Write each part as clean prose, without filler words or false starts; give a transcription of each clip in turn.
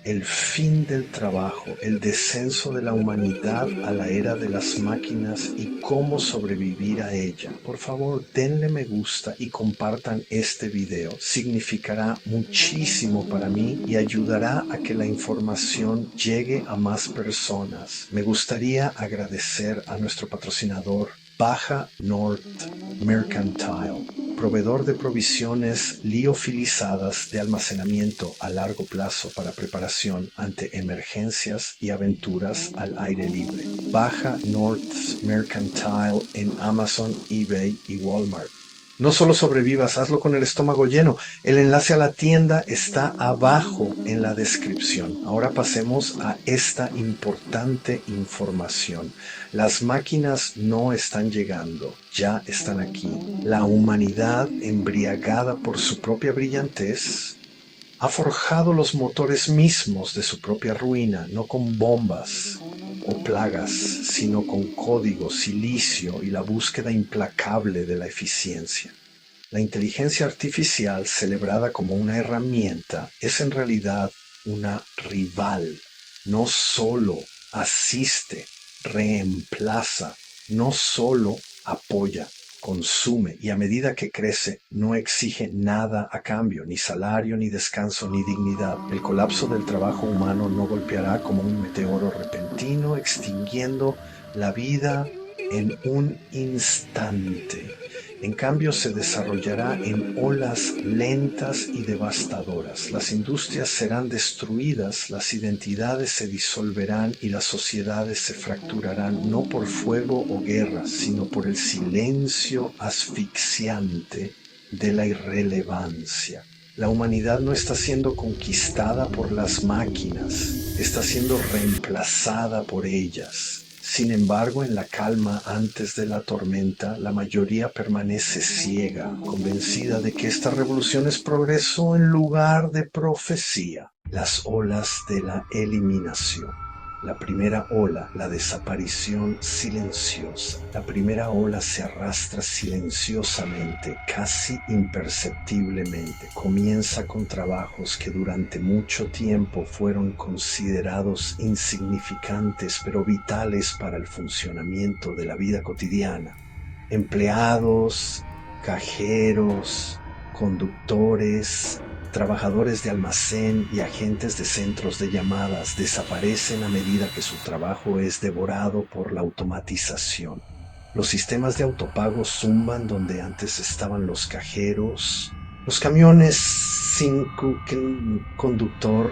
el fin del trabajo, el descenso de la humanidad a la era de las máquinas y cómo sobrevivir a ella. Por favor, denle me gusta y compartan este video. Significará muchísimo para mí y ayudará a que la información llegue a más personas. Me gustaría agradecer a nuestro patrocinador Baja North Mercantile, proveedor de provisiones liofilizadas de almacenamiento a largo plazo para preparación ante emergencias y aventuras al aire libre. Baja North Mercantile en Amazon, eBay y Walmart. No solo sobrevivas, hazlo con el estómago lleno. El enlace a la tienda está abajo en la descripción. Ahora pasemos a esta importante información. Las máquinas no están llegando, ya están aquí. La humanidad, embriagada por su propia brillantez, ha forjado los motores mismos de su propia ruina, no con bombas o plagas, sino con código, silicio y la búsqueda implacable de la eficiencia. La inteligencia artificial, celebrada como una herramienta, es en realidad una rival. No solo asiste, reemplaza, no solo apoya, consume y a medida que crece no exige nada a cambio, ni salario, ni descanso, ni dignidad. El colapso del trabajo humano no golpeará como un meteoro repentino, extinguiendo la vida en un instante. En cambio, se desarrollará en olas lentas y devastadoras. Las industrias serán destruidas, las identidades se disolverán y las sociedades se fracturarán no por fuego o guerra, sino por el silencio asfixiante de la irrelevancia. La humanidad no está siendo conquistada por las máquinas, está siendo reemplazada por ellas. Sin embargo, en la calma antes de la tormenta, la mayoría permanece ciega, convencida de que esta revolución es progreso en lugar de profecía. Las olas de la eliminación. La primera ola, la desaparición silenciosa. La primera ola se arrastra silenciosamente, casi imperceptiblemente. Comienza con trabajos que durante mucho tiempo fueron considerados insignificantes pero vitales para el funcionamiento de la vida cotidiana. Empleados, cajeros, conductores, trabajadores de almacén y agentes de centros de llamadas desaparecen a medida que su trabajo es devorado por la automatización. Los sistemas de autopago zumban donde antes estaban los cajeros. Los camiones sin conductor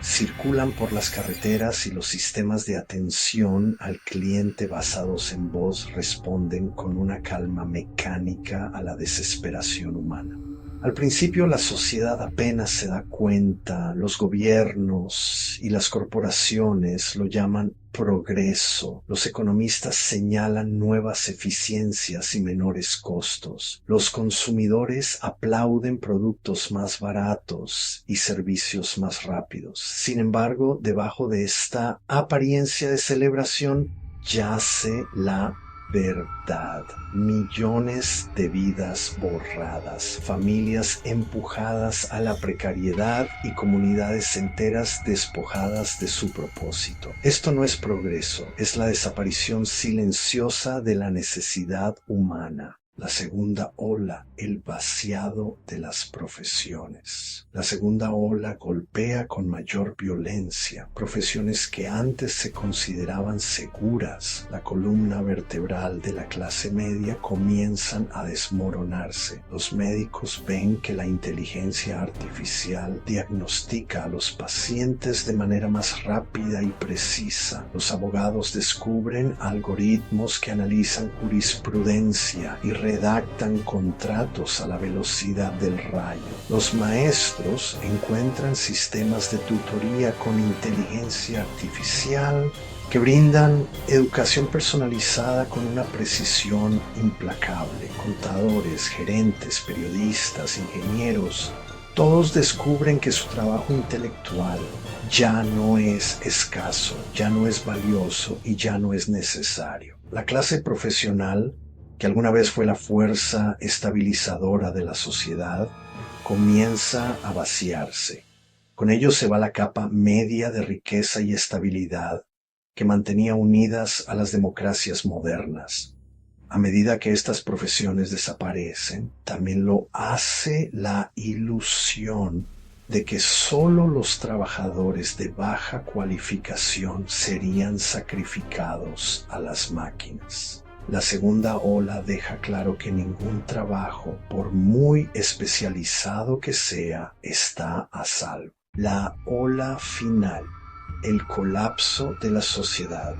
circulan por las carreteras y los sistemas de atención al cliente basados en voz responden con una calma mecánica a la desesperación humana. Al principio la sociedad apenas se da cuenta, los gobiernos y las corporaciones lo llaman progreso. Los economistas señalan nuevas eficiencias y menores costos. Los consumidores aplauden productos más baratos y servicios más rápidos. Sin embargo, debajo de esta apariencia de celebración yace la verdad. Millones de vidas borradas, familias empujadas a la precariedad y comunidades enteras despojadas de su propósito. Esto no es progreso, es la desaparición silenciosa de la necesidad humana. La segunda ola, el vaciado de las profesiones. La segunda ola golpea con mayor violencia profesiones que antes se consideraban seguras. La columna vertebral de la clase media comienzan a desmoronarse. Los médicos ven que la inteligencia artificial diagnostica a los pacientes de manera más rápida y precisa. Los abogados descubren algoritmos que analizan jurisprudencia y redactan contratos a la velocidad del rayo. Los maestros encuentran sistemas de tutoría con inteligencia artificial que brindan educación personalizada con una precisión implacable. Contadores, gerentes, periodistas, ingenieros, todos descubren que su trabajo intelectual ya no es escaso, ya no es valioso y ya no es necesario. La clase profesional, que alguna vez fue la fuerza estabilizadora de la sociedad, comienza a vaciarse. Con ello se va la capa media de riqueza y estabilidad que mantenía unidas a las democracias modernas. A medida que estas profesiones desaparecen, también lo hace la ilusión de que solo los trabajadores de baja cualificación serían sacrificados a las máquinas. La segunda ola deja claro que ningún trabajo, por muy especializado que sea, está a salvo. La ola final, el colapso de la sociedad.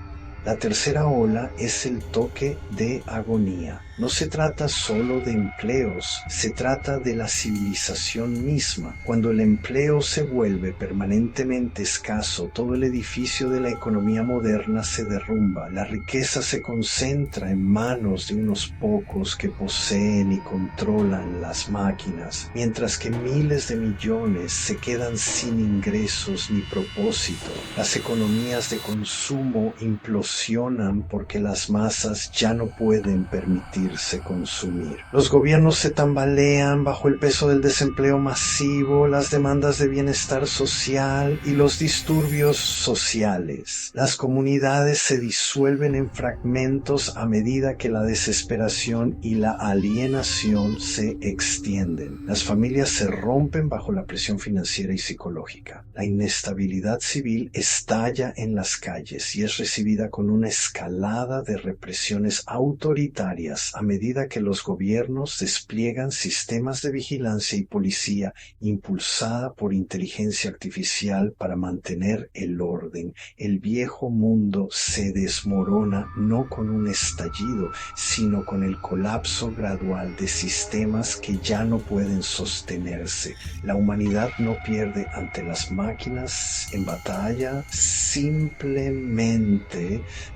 La tercera ola es el toque de agonía. No se trata solo de empleos, se trata de la civilización misma. Cuando el empleo se vuelve permanentemente escaso, todo el edificio de la economía moderna se derrumba. La riqueza se concentra en manos de unos pocos que poseen y controlan las máquinas, mientras que miles de millones se quedan sin ingresos ni propósito. Las economías de consumo implosionan porque las masas ya no pueden permitirse consumir. Los gobiernos se tambalean bajo el peso del desempleo masivo, las demandas de bienestar social y los disturbios sociales. Las comunidades se disuelven en fragmentos a medida que la desesperación y la alienación se extienden. Las familias se rompen bajo la presión financiera y psicológica. La inestabilidad civil estalla en las calles y es recibida con una escalada de represiones autoritarias a medida que los gobiernos despliegan sistemas de vigilancia y policía impulsada por inteligencia artificial para mantener el orden. El viejo mundo se desmorona no con un estallido, sino con el colapso gradual de sistemas que ya no pueden sostenerse. La humanidad no pierde ante las máquinas en batalla, simplemente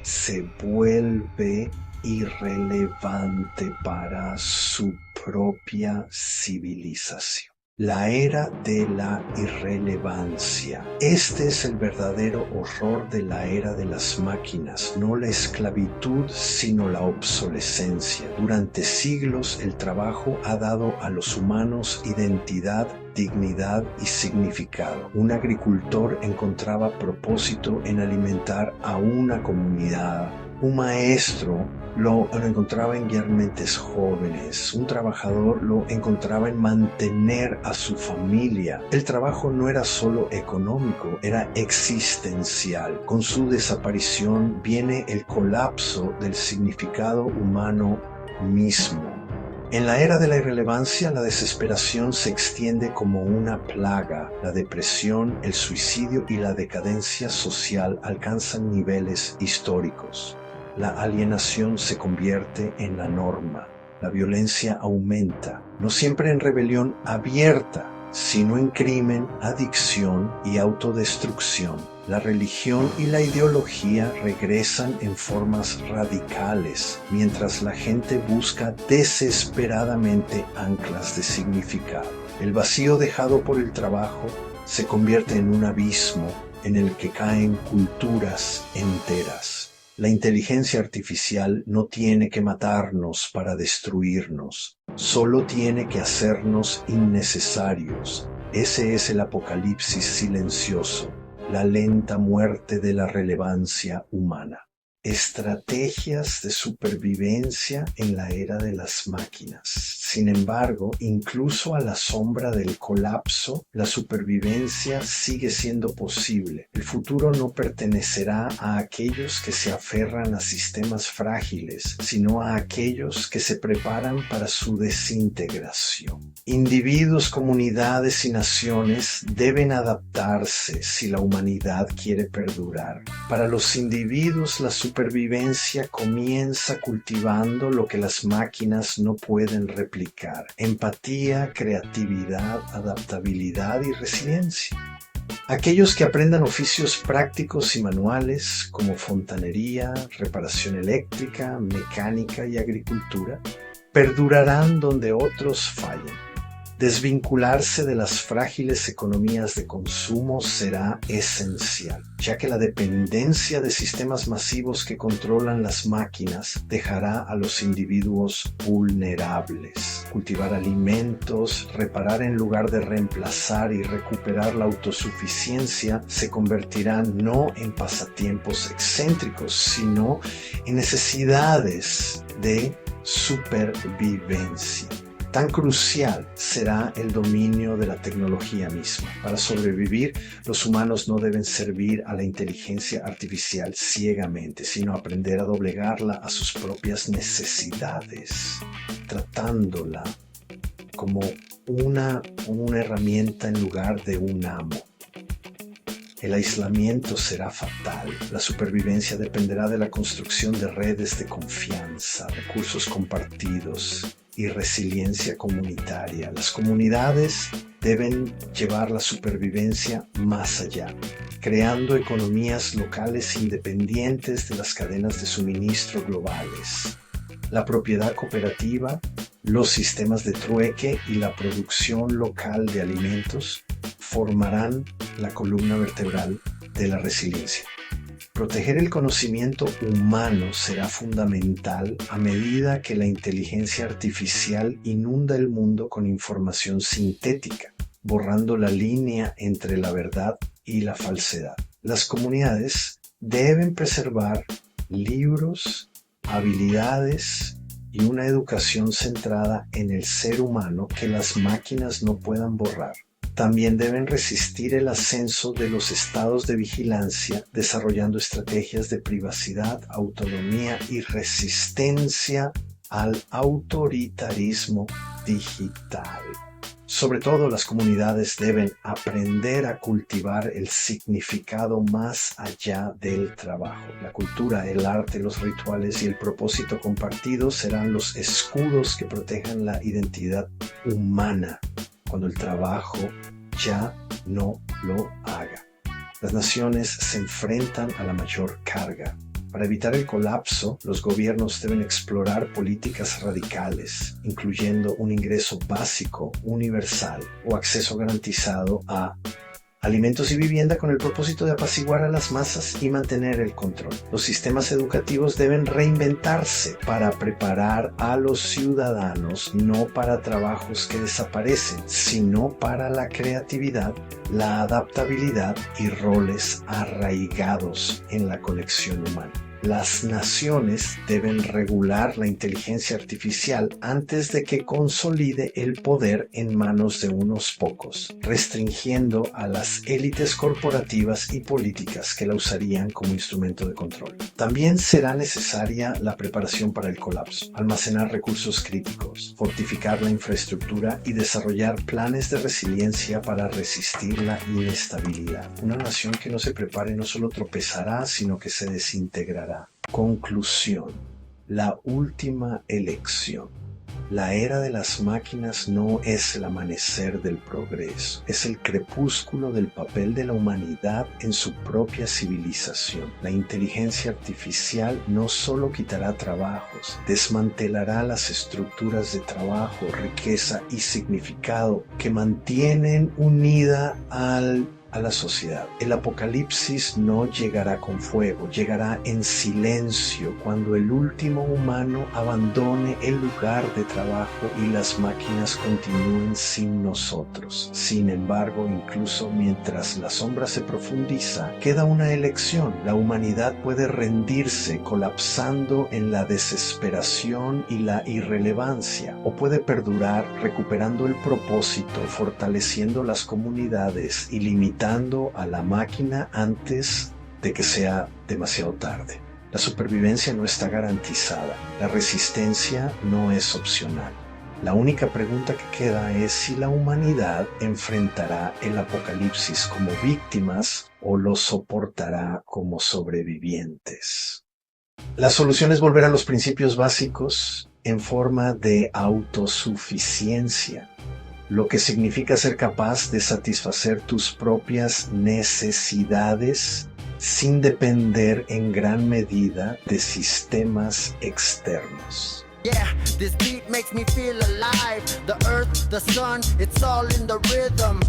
se vuelve irrelevante para su propia civilización. La era de la irrelevancia. Este es el verdadero horror de la era de las máquinas, no la esclavitud, sino la obsolescencia. Durante siglos el trabajo ha dado a los humanos identidad, dignidad y significado. Un agricultor encontraba propósito en alimentar a una comunidad. Un maestro lo encontraba en guiar mentes jóvenes. Un trabajador lo encontraba en mantener a su familia. El trabajo no era solo económico, era existencial. Con su desaparición viene el colapso del significado humano mismo. En la era de la irrelevancia, la desesperación se extiende como una plaga. La depresión, el suicidio y la decadencia social alcanzan niveles históricos. La alienación se convierte en la norma. La violencia aumenta, no siempre en rebelión abierta, sino en crimen, adicción y autodestrucción. La religión y la ideología regresan en formas radicales, mientras la gente busca desesperadamente anclas de significado. El vacío dejado por el trabajo se convierte en un abismo en el que caen culturas enteras. La inteligencia artificial no tiene que matarnos para destruirnos, solo tiene que hacernos innecesarios. Ese es el apocalipsis silencioso, la lenta muerte de la relevancia humana. Estrategias de supervivencia en la era de las máquinas. Sin embargo, incluso a la sombra del colapso, la supervivencia sigue siendo posible. El futuro no pertenecerá a aquellos que se aferran a sistemas frágiles, sino a aquellos que se preparan para su desintegración. Individuos, comunidades y naciones deben adaptarse si la humanidad quiere perdurar. Para los individuos, la supervivencia comienza cultivando lo que las máquinas no pueden replicar: empatía, creatividad, adaptabilidad y resiliencia. Aquellos que aprendan oficios prácticos y manuales como fontanería, reparación eléctrica, mecánica y agricultura perdurarán donde otros fallen. Desvincularse de las frágiles economías de consumo será esencial, ya que la dependencia de sistemas masivos que controlan las máquinas dejará a los individuos vulnerables. Cultivar alimentos, reparar en lugar de reemplazar y recuperar la autosuficiencia se convertirán no en pasatiempos excéntricos, sino en necesidades de supervivencia. Tan crucial será el dominio de la tecnología misma. Para sobrevivir, los humanos no deben servir a la inteligencia artificial ciegamente, sino aprender a doblegarla a sus propias necesidades, tratándola como una herramienta en lugar de un amo. El aislamiento será fatal. La supervivencia dependerá de la construcción de redes de confianza, recursos compartidos y resiliencia comunitaria. Las comunidades deben llevar la supervivencia más allá, creando economías locales independientes de las cadenas de suministro globales. La propiedad cooperativa, los sistemas de trueque y la producción local de alimentos formarán la columna vertebral de la resiliencia. Proteger el conocimiento humano será fundamental a medida que la inteligencia artificial inunda el mundo con información sintética, borrando la línea entre la verdad y la falsedad. Las comunidades deben preservar libros, habilidades y una educación centrada en el ser humano que las máquinas no puedan borrar. También deben resistir el ascenso de los estados de vigilancia, desarrollando estrategias de privacidad, autonomía y resistencia al autoritarismo digital. Sobre todo, las comunidades deben aprender a cultivar el significado más allá del trabajo. La cultura, el arte, los rituales y el propósito compartido serán los escudos que protejan la identidad humana cuando el trabajo ya no lo haga. Las naciones se enfrentan a la mayor carga. Para evitar el colapso, los gobiernos deben explorar políticas radicales, incluyendo un ingreso básico, universal o acceso garantizado a alimentos y vivienda con el propósito de apaciguar a las masas y mantener el control. Los sistemas educativos deben reinventarse para preparar a los ciudadanos no para trabajos que desaparecen, sino para la creatividad, la adaptabilidad y roles arraigados en la conexión humana. Las naciones deben regular la inteligencia artificial antes de que consolide el poder en manos de unos pocos, restringiendo a las élites corporativas y políticas que la usarían como instrumento de control. También será necesaria la preparación para el colapso, almacenar recursos críticos, fortificar la infraestructura y desarrollar planes de resiliencia para resistir la inestabilidad. Una nación que no se prepare no solo tropezará, sino que se desintegrará. Conclusión. La última elección. La era de las máquinas no es el amanecer del progreso, es el crepúsculo del papel de la humanidad en su propia civilización. La inteligencia artificial no solo quitará trabajos, desmantelará las estructuras de trabajo, riqueza y significado que mantienen unida a la sociedad. El apocalipsis no llegará con fuego, llegará en silencio cuando el último humano abandone el lugar de trabajo y las máquinas continúen sin nosotros. Sin embargo, incluso mientras la sombra se profundiza, queda una elección. La humanidad puede rendirse colapsando en la desesperación y la irrelevancia, o puede perdurar recuperando el propósito, fortaleciendo las comunidades y limitando a la máquina antes de que sea demasiado tarde. La supervivencia no está garantizada, la resistencia no es opcional. La única pregunta que queda es si la humanidad enfrentará el apocalipsis como víctimas o lo soportará como sobrevivientes. La solución es volver a los principios básicos en forma de autosuficiencia, lo que significa ser capaz de satisfacer tus propias necesidades sin depender en gran medida de sistemas externos. Yeah, this beat makes me feel alive. The earth, the sun, it's all in the rhythm.